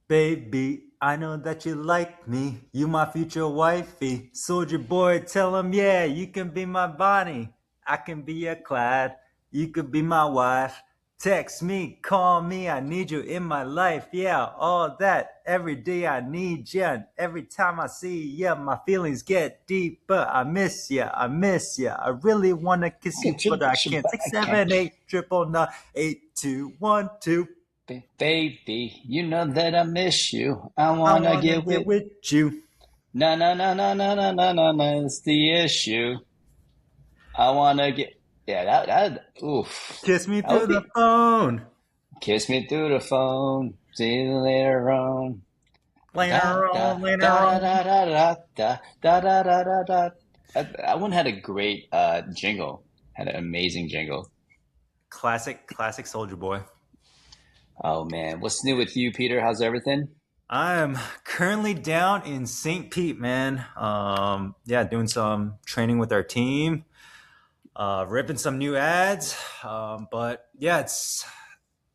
Baby, I know that you like me. You my future wifey. Soldier boy, tell him, yeah, you can be my Bonnie. I can be your Clyde. You could be my wife. Text me, call me, I need you in my life. Yeah, all that. Every day I need you. And every time I see you, my feelings get deeper. I miss you, I miss you. I really want to kiss you, but I can't. But Six, I can't. seven, eight, triple nine, 8, 2, 1, 2. Baby, you know that I miss you. I I wanna wanna get get with. with you. Na na na na na na na na na. It's the issue. I wanna get. Yeah, that. Oof. Kiss me That would through the be. phone. Kiss me through the phone. See you later on. Da Later da on, later da da on. da da da da da da da da. That one had a great jingle. Had an amazing jingle. Classic Soldier Boy. Oh man, what's new with you, Peter? How's everything? I'm currently down in St. Pete, man. Yeah, doing some training with our team, ripping some new ads. But yeah, it's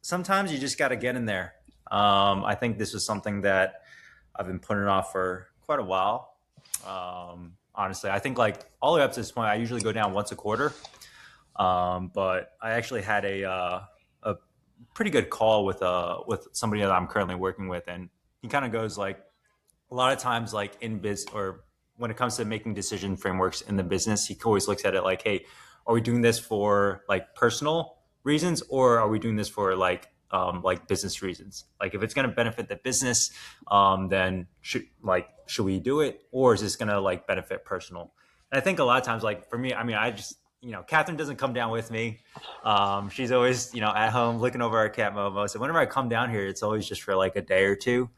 sometimes you just got to get in there. I think this was something that I've been putting off for quite a while. Honestly, I think like all the way up to this point, I usually go down once a quarter. But I actually had a pretty good call with somebody that I'm currently working with, and he kind of goes like a lot of times like in biz or when it comes to making decision frameworks in the business, he always looks at it like, hey, are we doing this for like personal reasons or are we doing this for like business reasons? Like if it's going to benefit the business, then should we do it or is this going to like benefit personal? And I think a lot of times like for me, I mean, I just Catherine doesn't come down with me. She's always at home looking over our cat Momo. So whenever I come down here, it's always just for like a day or two.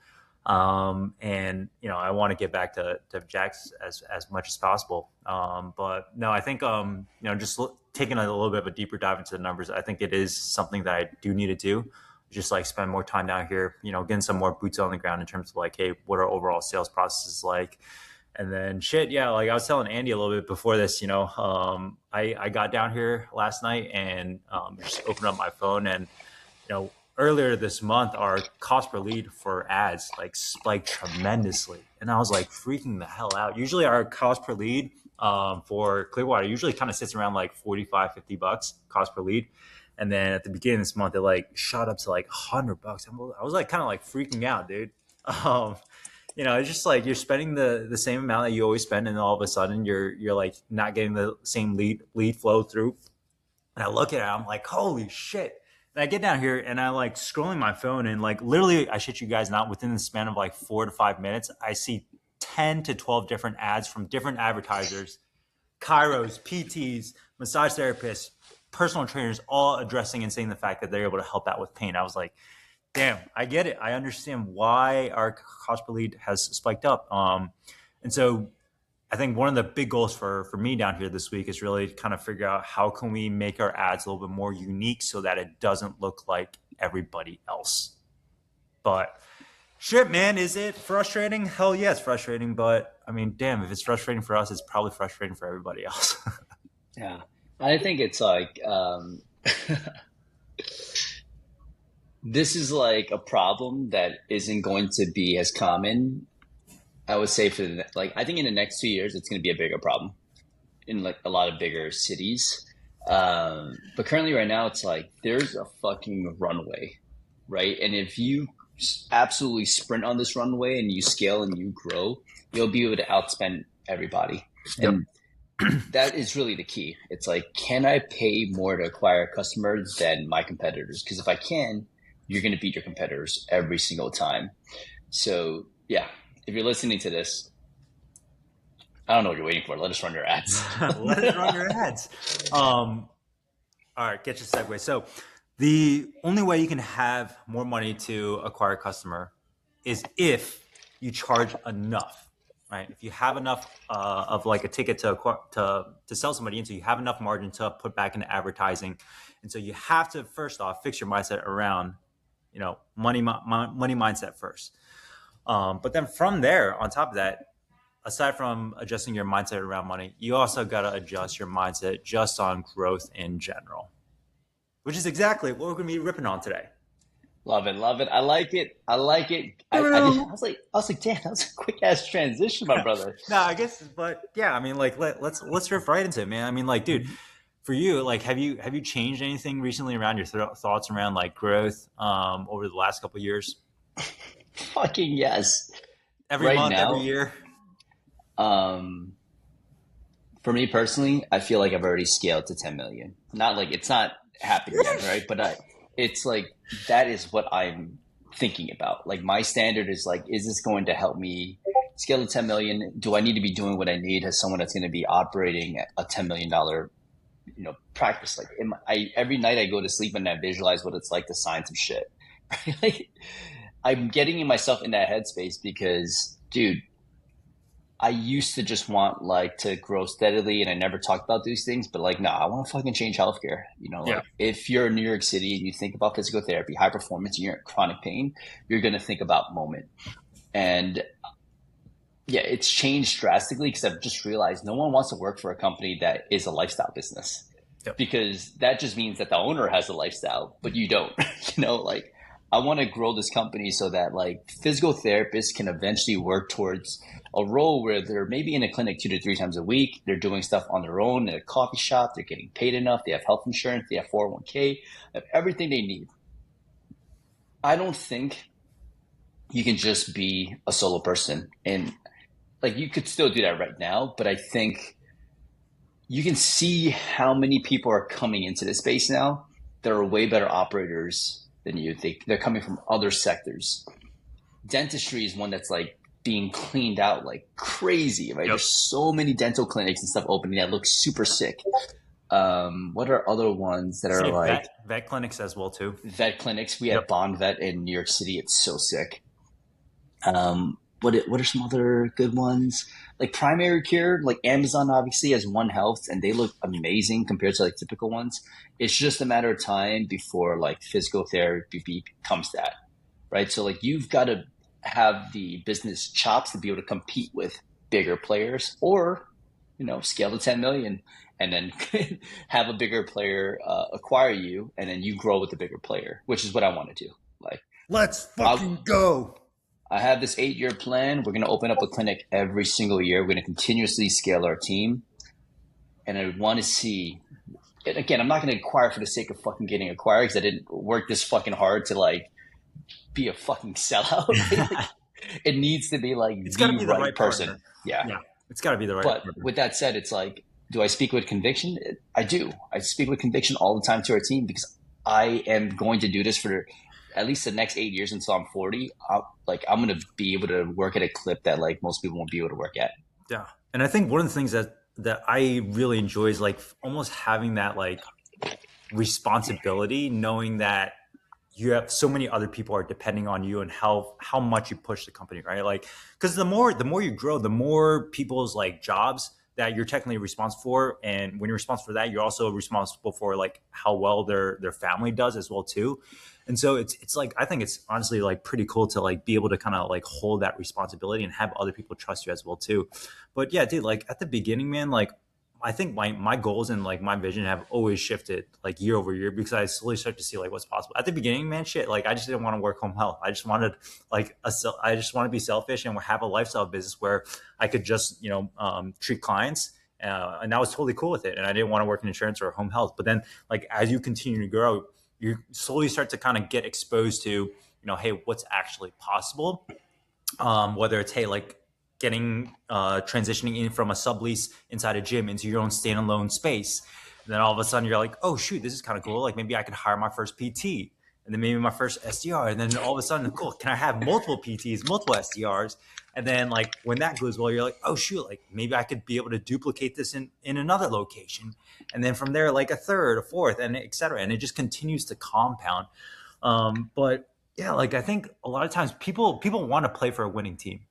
And I want to get back to Jax as much as possible. But no, I think just taking a little bit of a deeper dive into the numbers, I think it is something that I do need to do. Just like spend more time down here, getting some more boots on the ground in terms of like, hey, what our overall sales process is like. And then shit, yeah, like I was telling Andy a little bit before this, I got down here last night and just opened up my phone and earlier this month, our cost per lead for ads like spiked tremendously, and I was like freaking the hell out. Usually, our cost per lead for Clearwater usually kind of sits around like 45, $50 cost per lead, and then at the beginning of this month, it like shot up to like $100. I was like kind of like freaking out, dude. Um, it's just like you're spending the same amount that you always spend, and all of a sudden you're like not getting the same lead flow through. And I look at it, I'm like, holy shit. And I get down here and I like scrolling my phone and like literally, I shit you guys not, within the span of like 4 to 5 minutes, I see 10 to 12 different ads from different advertisers, chiros, PTs, massage therapists, personal trainers, all addressing and saying the fact that they're able to help out with pain. I was like, damn, I get it. I understand why our cost per lead has spiked up. And so I think one of the big goals for me down here this week is really to kind of figure out how can we make our ads a little bit more unique so that it doesn't look like everybody else. But shit, man, is it frustrating? Hell yeah, it's frustrating. But I mean, damn, if it's frustrating for us, it's probably frustrating for everybody else. Yeah, I think it's like this is like a problem that isn't going to be as common. I would say for like I think in the next 2 years it's going to be a bigger problem in like a lot of bigger cities. But currently, right now, it's like there's a fucking runway, right? And if you absolutely sprint on this runway and you scale and you grow, you'll be able to outspend everybody. Yep. And that is really the key. It's like, can I pay more to acquire a customer than my competitors? Because if I can, you're going to beat your competitors every single time. So, yeah, if you're listening to this, I don't know what you're waiting for. Let us run your ads. Let us run your ads. All right, get your segue. So the only way you can have more money to acquire a customer is if you charge enough, right? If you have enough of like a ticket to sell somebody into, you have enough margin to put back into advertising, and so you have to first off fix your mindset around money mindset first. But then from there, on top of that, aside from adjusting your mindset around money, you also got to adjust your mindset just on growth in general, which is exactly what we're going to be ripping on today. Love it, love it. I like it. I like it. I did. I was like, damn, that was a quick ass transition, my brother. No, I guess, but yeah, I mean, like let's riff right into it, man. I mean, like, dude, for you, like, have you changed anything recently around your thoughts around like growth over the last couple of years? Fucking yes. Every Right month, every now, year. um, for me personally, I feel like I've already scaled to 10 million. Not like it's not happened yet, right? But it's like that is what I'm thinking about. Like my standard is like, is this going to help me scale to 10 million? Do I need to be doing what I need as someone that's going to be operating a $10 million, practice? Like every night I go to sleep and I visualize what it's like to sign some shit. Like I'm getting myself in that headspace because, dude, I used to just want like to grow steadily and I never talked about these things, but like, no, I want to fucking change healthcare. Yeah. Like if you're in New York City and you think about physical therapy, high performance, and you're in chronic pain, you're going to think about moment. And yeah, it's changed drastically because I've just realized no one wants to work for a company that is a lifestyle business Yep. because that just means that the owner has a lifestyle, but you don't. Like I want to grow this company so that like physical therapists can eventually work towards a role where they're maybe in a clinic 2 to 3 times a week. They're doing stuff on their own in a coffee shop. They're getting paid enough. They have health insurance. They have 401k. They have everything they need. I don't think you can just be a solo person and like you could still do that right now, but I think you can see how many people are coming into this space now. There are way better operators than you. They're coming from other sectors. Dentistry is one that's like being cleaned out like crazy, right? Yep. There's so many dental clinics and stuff opening that look super sick. What are other ones that are Say like vet clinics as well too. vet clinics? We have Yep. Bond Vet in New York City. It's so sick. What are some other good ones? Like primary care, like Amazon obviously has One Health, and they look amazing compared to like typical ones. It's just a matter of time before like physical therapy becomes that, right? So like you've got to have the business chops to be able to compete with bigger players, or scale to 10 million, and then have a bigger player acquire you, and then you grow with the bigger player, which is what I want to do. Like Let's I fucking go. I have this 8-year plan. We're going to open up a clinic every single year. We're going to continuously scale our team. And I want to see, and again, I'm not going to acquire for the sake of fucking getting acquired because I didn't work this fucking hard to like be a fucking sellout. Right? Like, it needs to be like It's got to the be the right right partner. person. Yeah. Yeah. It's got to be the right But partner. with that said, it's like, do I speak with conviction? I do. I speak with conviction all the time to our team because I am going to do this for at least the next 8 years until I'm 40. I'm going to be able to work at a clip that like most people won't be able to work at. Yeah. And I think one of the things that I really enjoy is like almost having that like responsibility, knowing that you have so many other people are depending on you and how much you push the company, right? Like, because the more you grow, the more people's like jobs that you're technically responsible for, and when you're responsible for that, you're also responsible for like how well their family does as well too. And so it's like I think it's honestly like pretty cool to like be able to kind of like hold that responsibility and have other people trust you as well too. But yeah, dude, like at the beginning, man, like I think my goals and like my vision have always shifted like year over year because I slowly start to see like what's possible. At the beginning, man, shit, like I just didn't want to work home health. I just wanted like I just want to be selfish and have a lifestyle business where I could just treat clients. And I was totally cool with it. And I didn't want to work in insurance or home health. But then, like as you continue to grow, you slowly start to kind of get exposed to hey, what's actually possible, whether it's hey like getting transitioning in from a sublease inside a gym into your own standalone space. And then all of a sudden you're like, oh shoot, this is kind of cool. Like maybe I could hire my first PT and then maybe my first SDR. And then all of a sudden, cool, can I have multiple PTs, multiple SDRs? And then like when that goes well, you're like, oh shoot, like maybe I could be able to duplicate this in another location. And then from there, like a third, a fourth, and et cetera. And it just continues to compound. But yeah, like I think a lot of times people want to play for a winning team,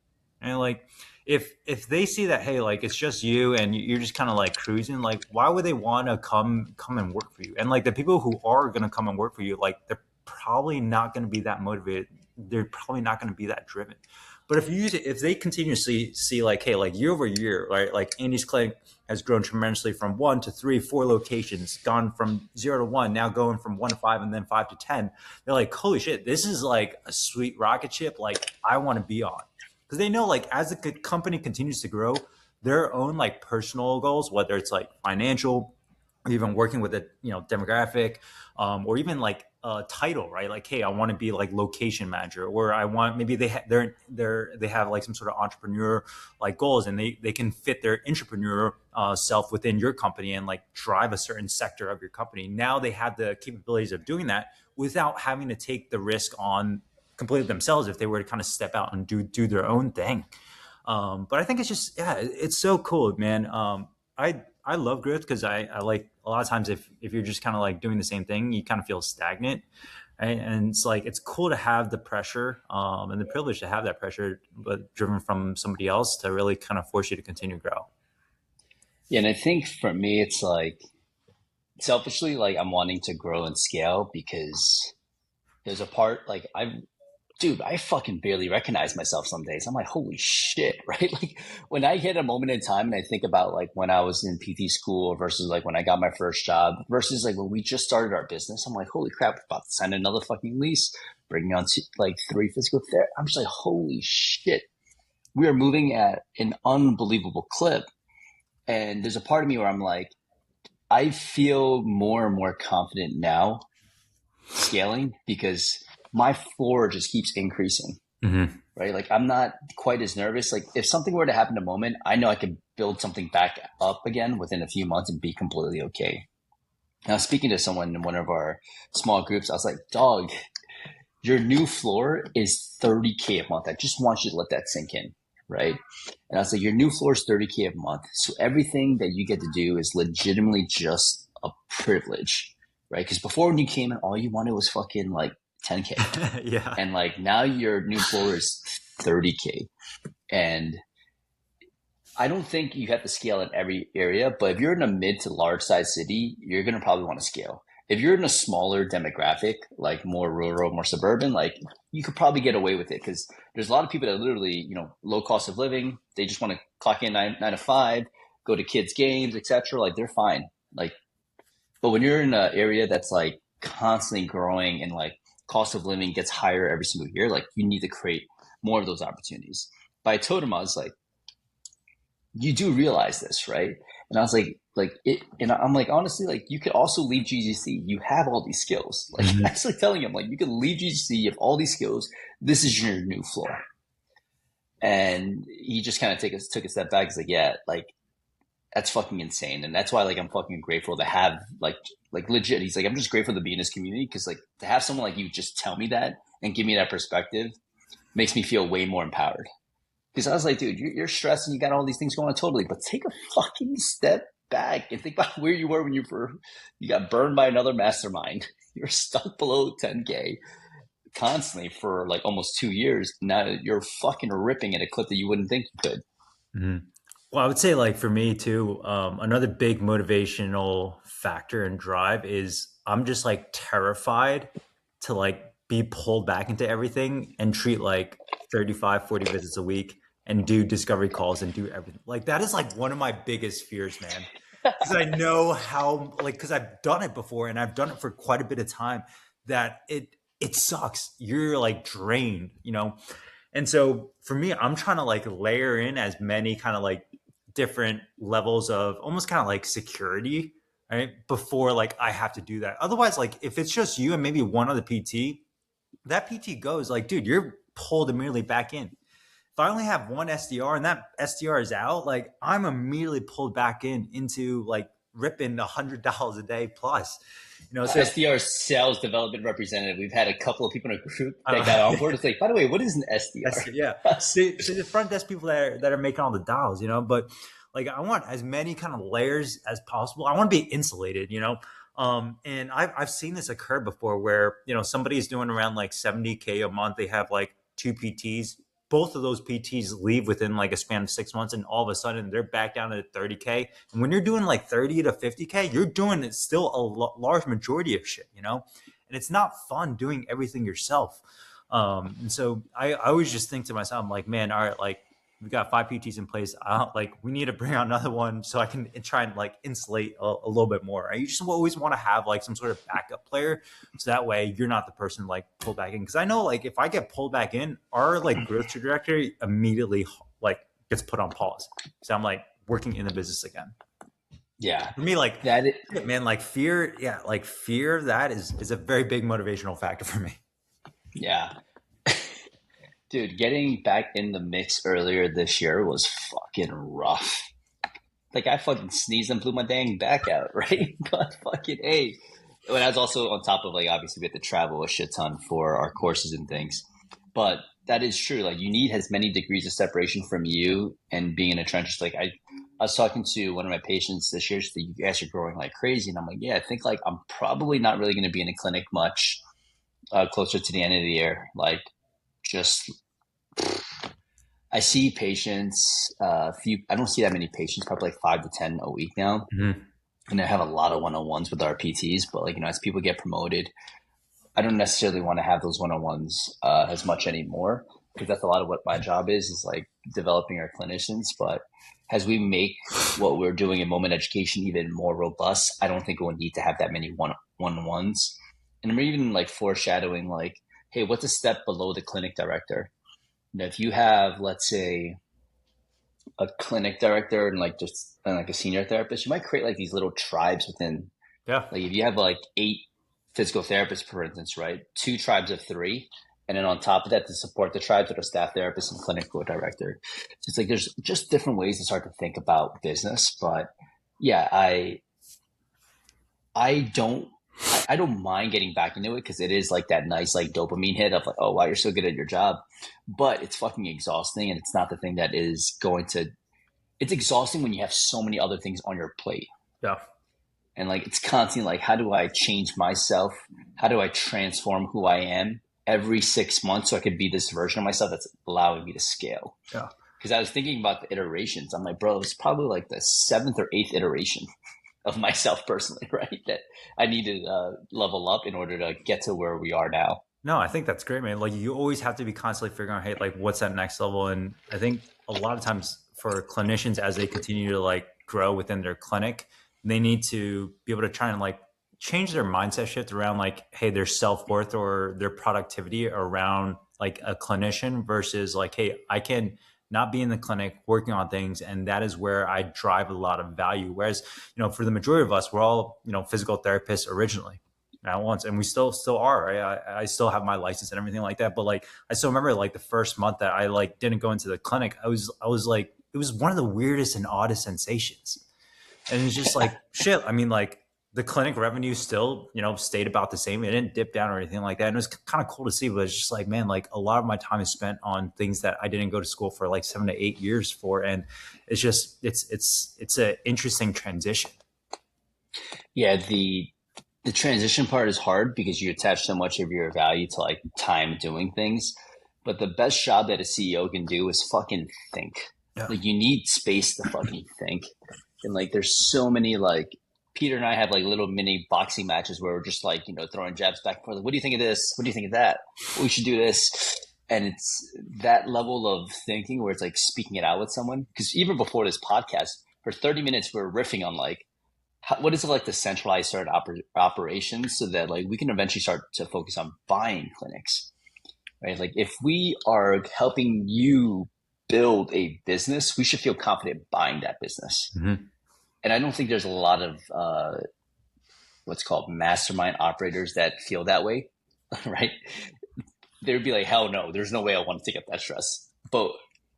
and like if they see that hey, like it's just you and you're just kind of like cruising, like why would they want to come and work for you? And like the people who are going to come and work for you, like they're probably not going to be that motivated. They're probably not going to be that driven. But if you use it, if they continuously see like, hey, like year over year, right, like Andy's clinic has grown tremendously from 1 to 3, 4 locations, gone from 0 to 1, now going from 1 to 5 and then 5 to 10. They're like, holy shit, this is like a sweet rocket ship. Like I want to be on, because they know like as the company continues to grow, their own like personal goals, whether it's like financial, or even working with a demographic, or even like a title, right? Like, hey, I want to be like location manager, or I want, maybe they have like some sort of entrepreneur like goals, and they can fit their entrepreneur self within your company and like drive a certain sector of your company. Now they have the capabilities of doing that without having to take the risk on completely themselves if they were to kind of step out and do their own thing. But I think it's just, yeah, it's so cool, man. I love growth because I like a lot of times if you're just kind of like doing the same thing, you kind of feel stagnant. Right? And it's like it's cool to have the pressure and the privilege to have that pressure, but driven from somebody else to really kind of force you to continue to grow. Yeah, and I think for me, it's like selfishly, like I'm wanting to grow and scale because there's a part like I fucking barely recognize myself some days. I'm like, holy shit, right? Like when I hit a moment in time and I think about like when I was in PT school versus like when I got my first job versus like when we just started our business, I'm like, holy crap, we're about to sign another fucking lease, bringing on like 3 physical therapy. I'm just like, holy shit, we are moving at an unbelievable clip. And there's a part of me where I'm like, I feel more and more confident now scaling because my floor just keeps increasing, Mm-hmm. right? Like I'm not quite as nervous. Like if something were to happen in a moment, I know I could build something back up again within a few months and be completely okay. Now, speaking to someone in one of our small groups, I was like, dog, your new floor is 30K a month. I just want you to let that sink in, right? And I was like, your new floor is 30K a month. So everything that you get to do is legitimately just a privilege, right? Because before when you came in, all you wanted was fucking like 10K. Yeah. And like now your new floor is 30K. And I don't think you have to scale in every area, but if you're in a mid to large size city, you're going to probably want to scale. If you're in a smaller demographic, like more rural, more suburban, like you could probably get away with it because there's a lot of people that literally, low cost of living. They just want to clock in nine to five, go to kids' games, etc. Like they're fine. Like, but when you're in an area that's like constantly growing and like cost of living gets higher every single year, like you need to create more of those opportunities. But I told him, I was like, you do realize this, right? And I was like it, and I'm like, honestly, like you could also leave GGC. You have all these skills. Like Mm-hmm. actually telling him, like you can leave GGC. You have all these skills. This is your new floor. And he just kind of took a step back. He's like, yeah, like that's fucking insane. And that's why like I'm fucking grateful to have like legit. He's like, I'm just grateful to be in this community because like to have someone like you just tell me that and give me that perspective makes me feel way more empowered. Because I was like, dude, you're stressed and you got all these things going on totally, but take a fucking step back and think about where you were when you got burned by another mastermind. You're stuck below 10K constantly for like almost 2 years. Now you're fucking ripping at a clip that you wouldn't think you could. Mm-hmm. Well, I would say like for me too, another big motivational factor and drive is I'm just like terrified to like be pulled back into everything and treat like 35, 40 visits a week and do discovery calls and do everything. Like that is like one of my biggest fears, man. Because I know how like because I've done it before and I've done it for quite a bit of time that it sucks. You're like drained. And so for me, I'm trying to like layer in as many kind of like different levels of almost kind of like security, right? Before like I have to do that. Otherwise, like if it's just you and maybe one other PT, that PT goes like, dude, you're pulled immediately back in. If I only have one SDR and that SDR is out, like I'm immediately pulled back into like ripping $100 a day plus. So if SDR sales development representative. We've had a couple of people in a group that got on uh, board. It's like, by the way, what is an SDR? Yeah. So the front desk people that are making all the dials. But like I want as many kind of layers as possible. I want to be insulated. And I've seen this occur before where, somebody's doing around like 70K a month. They have like two PTs. Both of those PTs leave within like a span of 6 months, and all of a sudden they're back down to 30K. And when you're doing like 30 to 50K, you're doing it still a large majority of shit. And it's not fun doing everything yourself. And so I always just think to myself, I'm like, man, all right, like we've got 5 PTs in place. I don't, like we need to bring out another one so I can try and like insulate a little bit more. Right? You just always want to have like some sort of backup player, so that way you're not the person like pulled back in. Because I know like if I get pulled back in, our like growth trajectory immediately like gets put on pause. So I'm like working in the business again. Yeah, For me, like that is, man, like fear, yeah, like fear of that is a very big motivational factor for me. yeah. Dude, getting back in the mix earlier this year was fucking rough. Like I fucking sneezed and blew my dang back out, right? But fucking hey. When I was also on top of like obviously we have to travel a shit ton for our courses and things. But that is true. Like you need as many degrees of separation from you and being in a trenches. Like I was talking to one of my patients this year, she's like, you guys are growing like crazy. And I'm like, yeah, I think like I'm probably not really going to be in a clinic much closer to the end of the year. Like just I see patients, I don't see that many patients, probably like 5 to 10 a week now. Mm-hmm. And I have a lot of one-on-ones with our PTs, but like, as people get promoted, I don't necessarily want to have those one-on-ones as much anymore because that's a lot of what my job is like developing our clinicians. But as we make what we're doing in moment education even more robust, I don't think we'll need to have that many one-on-ones. And I'm even like foreshadowing like, hey, what's a step below the clinic director? If you have, let's say, a clinic director and like just and like a senior therapist, you might create like these little tribes within. Yeah. Like if you have like 8 physical therapists, for instance, right? 2 tribes of 3, and then on top of that, to support the tribes with a staff therapist and clinical director. So it's like there's just different ways to start to think about business. But yeah, I don't I don't mind getting back into it because it is like that nice like dopamine hit of like, oh wow, you're so good at your job. But it's fucking exhausting and it's not the thing that is going to it's exhausting when you have so many other things on your plate. Yeah. And like it's constantly like, how do I change myself? How do I transform who I am every 6 months so I could be this version of myself that's allowing me to scale? Yeah. Because I was thinking about the iterations. I'm like, bro, it's probably like the 7th or 8th iteration of myself personally, right? That I need to level up in order to get to where we are now. No, I think that's great, man. Like you always have to be constantly figuring out, hey, like what's that next level? And I think a lot of times for clinicians as they continue to like grow within their clinic, they need to be able to try and like change their mindset shift around like, hey, their self-worth or their productivity around like a clinician versus like, hey, I can not be in the clinic working on things and that is where I drive a lot of value. Whereas, for the majority of us, we're all, physical therapists originally at once, and we still are, right? I still have my license and everything like that, but like I still remember like the first month that I like didn't go into the clinic, I was like, it was one of the weirdest and oddest sensations, and it's just like shit. I mean, like the clinic revenue still stayed about the same. It didn't dip down or anything like that, and it was kind of cool to see. But it's just like, man, like a lot of my time is spent on things that I didn't go to school for like 7 to 8 years for, and it's just it's an interesting transition. Yeah, the transition part is hard because you attach so much of your value to like time doing things. But the best job that a CEO can do is fucking think. Yeah. Like you need space to fucking think. And like there's so many like Peter and I have like little mini boxing matches where we're just like, throwing jabs back and forth. Like, what do you think of this? What do you think of that? We should do this. And it's that level of thinking where it's like speaking it out with someone. Because even before this podcast, for 30 minutes, we're riffing on like, what is it like to centralize certain operations so that like we can eventually start to focus on buying clinics, right? Like if we are helping you build a business, we should feel confident buying that business. Mm-hmm. And I don't think there's a lot of what's called mastermind operators that feel that way, right? They would be like, hell no, there's no way I want to take up that stress. But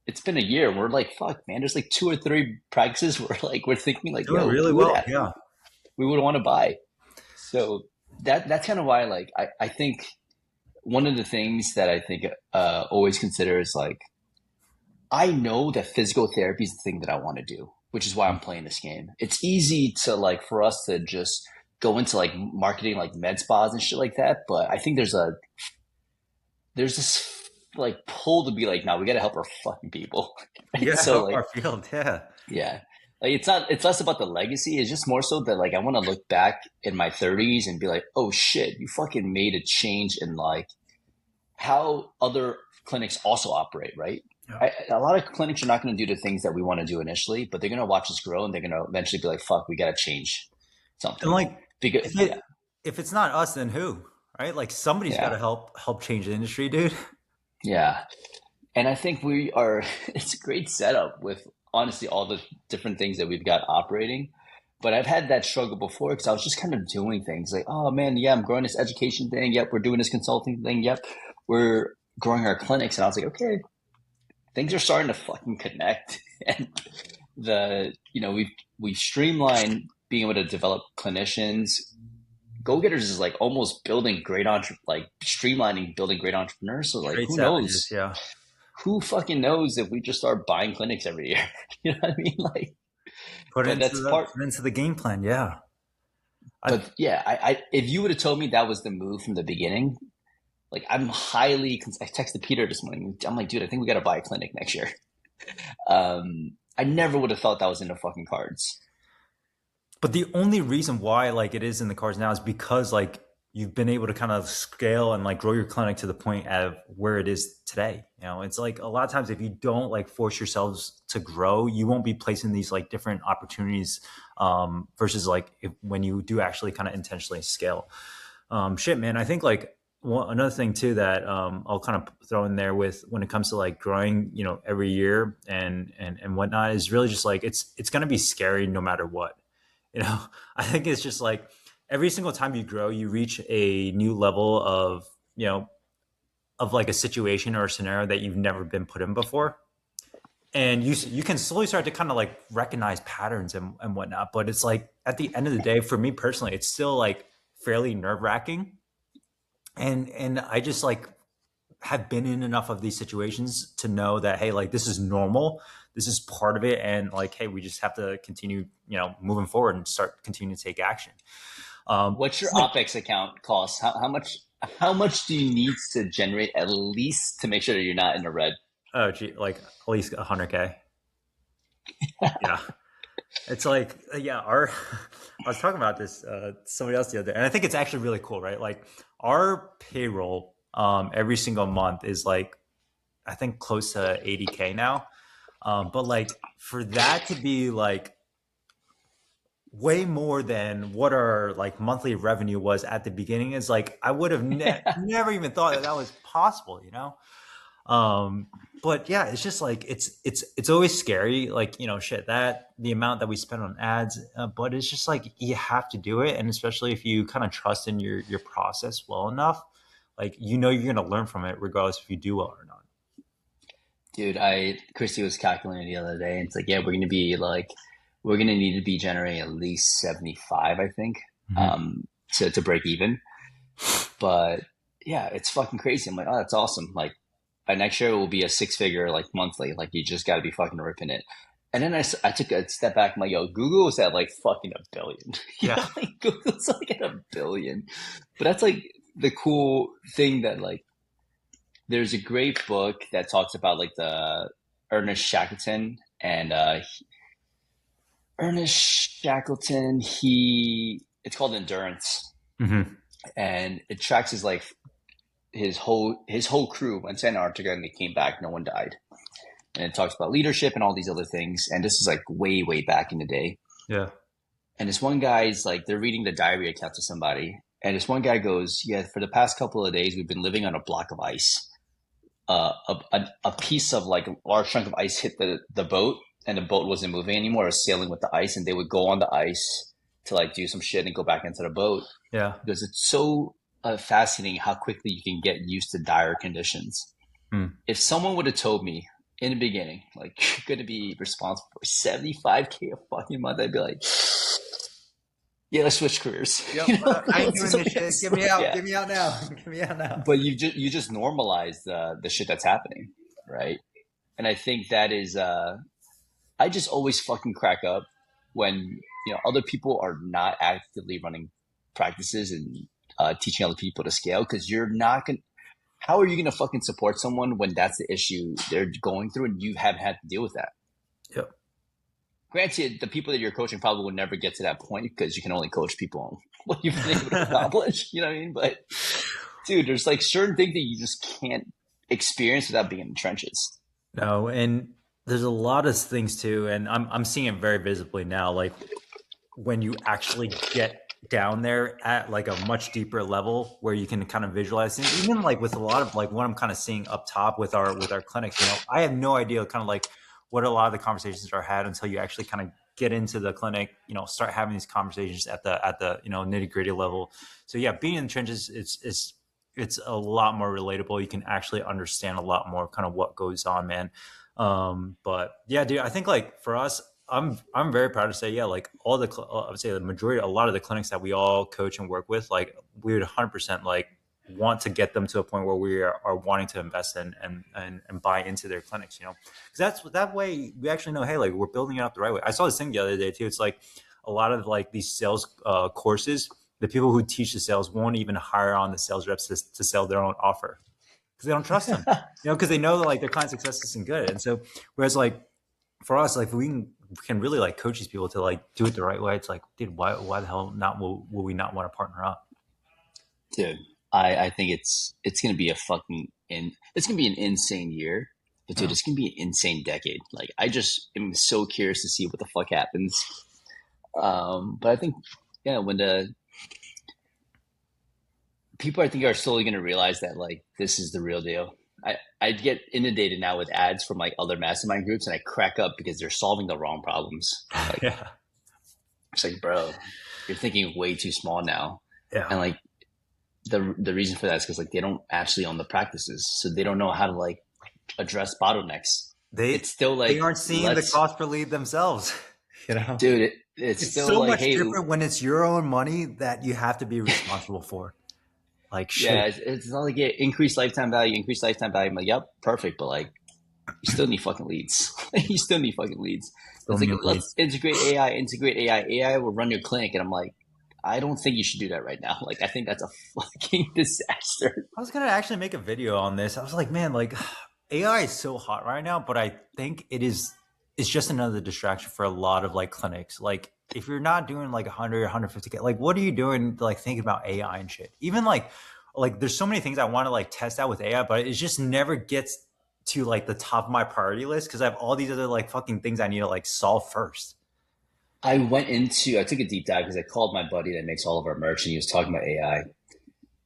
it's been a year. And we're like, fuck, man. There's like 2 or 3 practices where like we're thinking like, doing really well. Yeah, we would want to buy. So that's kind of why like I think one of the things that I think always consider is like I know that physical therapy is the thing that I want to do, which is why I'm playing this game. It's easy to like for us to just go into like marketing like med spas and shit like that, but I think there's this like pull to be like, no, we got to help our fucking people. yeah, So like, our field, yeah, like it's less about the legacy. It's just more so that like I want to look back in my 30s and be like, oh shit, you fucking made a change in like how other clinics also operate, right? Yeah. A lot of clinics are not going to do the things that we want to do initially, but they're going to watch us grow and they're going to eventually be like, fuck, we got to change And something. like, Because, if yeah, if it's not us, then who? Right? Like somebody's got yeah, to help change the industry, dude. yeah. And I think we are, it's a great setup with honestly all the different things that we've got operating. But I've had that struggle before because I was just kind of doing things like, oh man, yeah, I'm growing this education thing. Yep, we're doing this consulting thing. Yep, we're growing our clinics. And I was like, okay, things are starting to fucking connect. And we've streamlined being able to develop clinicians. Go Getters is like almost building like streamlining building great entrepreneurs. So like, Great who savages, knows? yeah. Who fucking knows if we just start buying clinics every year? You know what I mean? Like, but that's part. Put it into the game plan, yeah. I But yeah, I if you would have told me that was the move from the beginning, like I texted Peter this morning. I'm like, dude, I think we got to buy a clinic next year. I never would have thought that was in the fucking cards. But the only reason why like it is in the cards now is because like you've been able to kind of scale and like grow your clinic to the point of where it is today. You know, it's like a lot of times if you don't like force yourselves to grow, you won't be placing these like different opportunities versus like when you do actually kind of intentionally scale. Shit, man. I think like another thing too that I'll kind of throw in there with when it comes to like growing, you know, every year and whatnot is really just like it's gonna be scary no matter what. You know, I think it's just like every single time you grow, you reach a new level of you know of like a situation or a scenario that you've never been put in before, and you can slowly start to kind of like recognize patterns and whatnot. But it's like at the end of the day, for me personally, it's still like fairly nerve wracking and I just like have been in enough of these situations to know that hey, like this is normal, this is part of it, and like hey, we just have to continue, you know, moving forward and start continuing to take action. What's your It's like OpEx account cost? How much do you need to generate at least to make sure that you're not in the red? oh gee, like at least 100K. Yeah, it's like yeah, our I was talking about this somebody else the other day, and I think it's actually really cool, right? Like our payroll every single month is like I think close to 80K now. But like for that to be like way more than what our like monthly revenue was at the beginning is like I would have never even thought that that was possible, you know. Um, but yeah, it's just like it's always scary, like you know, shit that the amount that we spend on ads, but it's just like you have to do it, and especially if you kind of trust in your process well enough, like you know you're gonna learn from it regardless if you do well or not. Dude, Christy was calculating the other day, and it's like, yeah, we're gonna need to be generating at least 75, I think, Mhm. to break even. But yeah, it's fucking crazy. I'm like, oh, that's awesome. Like by next year, it will be a six figure like monthly. Like you just got to be fucking ripping it. And then I took a step back. I'm like, yo, Google is at like fucking a billion. You Yeah. know, like Google's like at a billion. But that's like the cool thing that like there's a great book that talks about like the Ernest Shackleton and Ernest Shackleton. It's called Endurance, Hmm. and it tracks his whole crew went to Antarctica and they came back. No one died, and it talks about leadership and all these other things. And this is like way back in the day. Yeah. And this one guy's like they're reading the diary account to somebody, and this one guy goes, "Yeah, for the past couple of days we've been living on a block of ice. A piece of like a large chunk of ice hit the boat, and the boat wasn't moving anymore. It was sailing with the ice, and they would go on the ice to like do some shit and go back into the boat Yeah. because it's so fascinating how quickly you can get used to dire conditions. Mm. If someone would have told me in the beginning, like you're going to be responsible for 75K a fucking month, I'd be like, yeah, let's switch careers. Yep. You know, I ain't let's doing just this like, shit. Get me out. yeah. Get me out now. Get me out now. But you just normalize the shit that's happening, right? And I think that is I just always fucking crack up when other people are not actively running practices and teaching other people to scale because you're not gonna. How are you gonna fucking support someone when that's the issue they're going through and you haven't had to deal with that? Yep. Granted, the people that you're coaching probably will never get to that point because you can only coach people on what you've been able to accomplish. You know what I mean? But Dude, there's like certain things that you just can't experience without being in the trenches. No, and there's a lot of things too, and I'm seeing it very visibly now. Like when you actually get down there at like a much deeper level where you can kind of visualize things, even like with a lot of like what I'm kind of seeing up top with our clinics, I have no idea kind of like what a lot of the conversations are had until you actually kind of get into the clinic, start having these conversations at the nitty gritty level. So yeah, being in the trenches, it's a lot more relatable. You can actually understand a lot more kind of what goes on, man. But yeah, dude, I think like for us, I'm very proud to say, yeah, like all the I would say the majority, a lot of the clinics that we all coach and work with, like we would 100% like want to get them to a point where we are wanting to invest in and buy into their clinics, because that way we actually know, hey, like we're building it up the right way. I saw this thing the other day too. It's like a lot of like these sales courses, the people who teach the sales won't even hire on the sales reps to sell their own offer because they don't trust them, because they know that like their client success isn't good. And so, whereas like for us, like we can really like coach these people to like do it the right way. It's like, dude, why the hell not will we not want to partner up? Dude, I think it's gonna be a fucking it's gonna be an insane year, but dude, Yeah. it's gonna be an insane decade. Like I just am so curious to see what the fuck happens. But I think yeah, when the people I think are slowly gonna realize that like this is the real deal. I get inundated now with ads from like other mastermind groups and I crack up because they're solving the wrong problems. Like Yeah. it's like, bro, you're thinking way too small now. Yeah. And like the reason for that is because like they don't actually own the practices, so they don't know how to like address bottlenecks. They It's still they like aren't seeing the let's, cost per lead themselves. dude. It's It's still so like much hey, different when it's your own money that you have to be responsible for. Like yeah, shit. it's not like yeah, increase lifetime value, increase lifetime value. I'm like, yep, perfect, but like you still need fucking leads. You still need fucking leads. Still It's like need let's leads. integrate AI, integrate AI. AI will run your clinic, and I'm like, I don't think you should do that right now. Like I think that's a fucking disaster. I was gonna actually make a video on this. I was like, man, like AI is so hot right now, but I think it's just another distraction for a lot of like clinics. Like if you're not doing like 100 150K, like what are you doing like thinking about AI and shit? Even like there's so many things I want to like test out with AI, but it just never gets to like the top of my priority list because I have all these other like fucking things I need to like solve first. I took a deep dive because I called my buddy that makes all of our merch and he was talking about AI.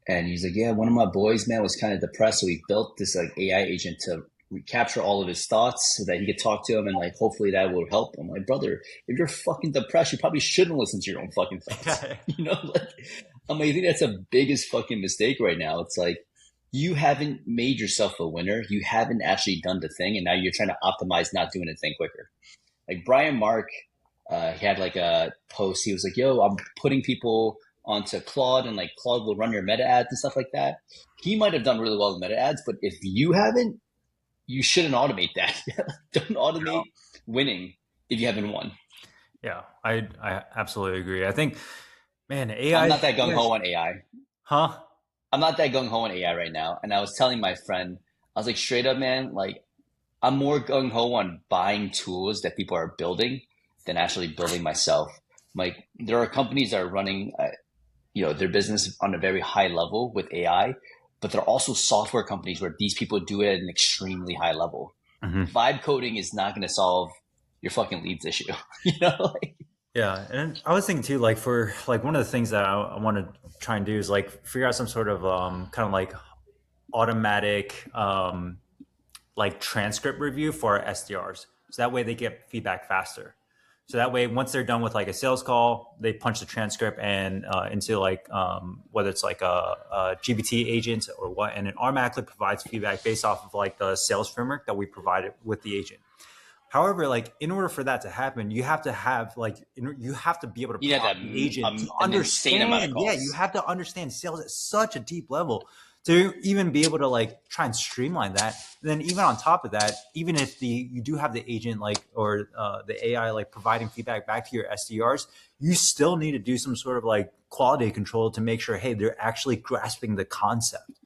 And he's like, yeah, one of my boys, man, was kind of depressed. So we built this like AI agent to capture all of his thoughts so that he could talk to him and like hopefully that will help. I'm like, brother, if you're fucking depressed, you probably shouldn't listen to your own fucking thoughts. Yeah. You know, like I'm like, I think that's the biggest fucking mistake right now. It's like you haven't made yourself a winner. You haven't actually done the thing, and now you're trying to optimize not doing the thing quicker. Like Brian Mark, he had like a post. He was like, "Yo, I'm putting people onto Claude, and like Claude will run your meta ads and stuff like that." He might have done really well in meta ads, but if you haven't, you shouldn't automate that. Don't automate winning if you haven't won. Yeah, I absolutely agree. I think, man, I'm AI, not that gung yes, ho on AI. huh? I'm not that gung ho on AI right now. And I was telling my friend, I was like, straight up, man, like I'm more gung ho on buying tools that people are building than actually building myself. Like there are companies that are running, their business on a very high level with AI, but there are also software companies where these people do it at an extremely high level. Mhm. Vibe coding is not going to solve your fucking leads issue. You know, like, Yeah, and I was thinking too, like for like one of the things that I want to try and do is like figure out some sort of kind of like automatic like transcript review for our SDRs, so that way they get feedback faster. So that way, once they're done with like a sales call, they punch the transcript and into like whether it's like a GBT agent or what, and it automatically provides feedback based off of like the sales framework that we provided with the agent. However, like in order for that to happen, you have to have like you have to be able to you have prompt the agent to an insane amount of understand. Yeah, you calls. have to understand sales at such a deep level to even be able to like try and streamline that. And then even on top of that, even if you do have the agent like or the AI like providing feedback back to your SDRs, you still need to do some sort of like quality control to make sure, hey, they're actually grasping the concept.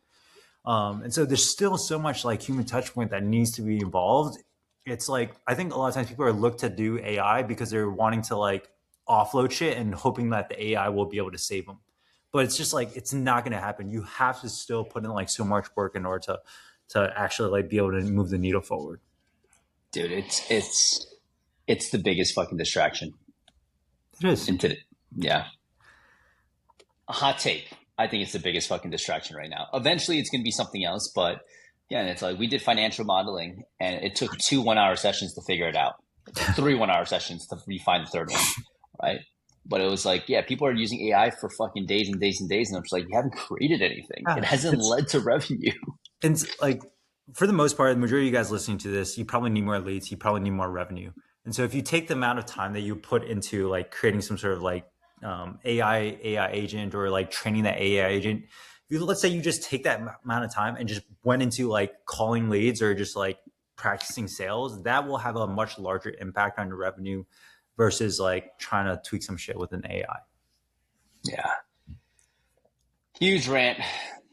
And so there's still so much like human touch point that needs to be involved. It's like I think a lot of times people are looked to do AI because they're wanting to like offload shit and hoping that the AI will be able to save them. but it's just like it's not going to happen. You have to still put in like so much work in order to actually like be able to move the needle forward. Dude, it's the biggest fucking distraction It is. into yeah. A hot take. I think it's the biggest fucking distraction right now. Eventually it's gonna be something else, but yeah, and it's like we did financial modeling and it took 2 1-hour sessions to figure it out. It took 3 1-hour sessions to refine the third one, right? But it was like, yeah, people are using AI for fucking days and days and days, and I'm just like, you haven't created anything. It Yeah, hasn't it's led to revenue. and it's like for the most part, the majority of you guys listening to this, you probably need more leads, you probably need more revenue. And so if you take the amount of time that you put into like creating some sort of like AI agent or like training that AI agent, if you let's say you just take that amount of time and just went into like calling leads or just like practicing sales, that will have a much larger impact on your revenue versus like trying to tweak some shit with an AI. Yeah. Huge rant.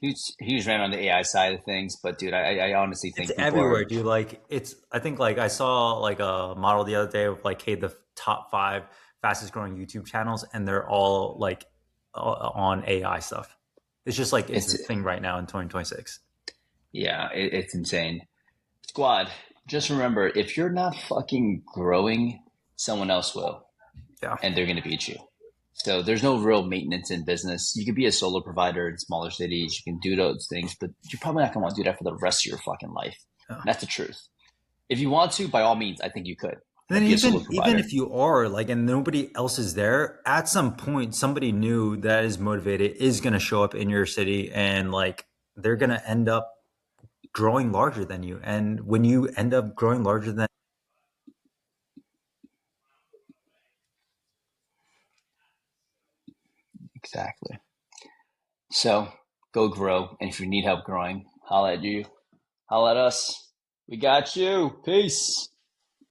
Huge rant on the AI side of things. But dude, I honestly It's think people everywhere, are dude. Like it's I think like I saw like a model the other day of like, hey, the top 5 fastest growing YouTube channels, and they're all like on AI stuff. It's just like it's it's the thing right now in 2026. yeah, it's insane. Squad, just remember if you're not fucking growing, someone else will, Yeah. and they're gonna beat you. So there's no real maintenance in business. You could be a solo provider in smaller cities, you can do those things, but you're probably not gonna want to do that for the rest of your fucking life. Yeah. That's the truth. If you want to, by all means, I think you could. And then Be a solo even provider. if you are like and nobody else is there, at some point somebody new that is motivated is going to show up in your city and like they're going to end up growing larger than you. And when you end up growing larger than Exactly. So go grow. And if you need help growing, holla at you. Holla at us. We got you. Peace.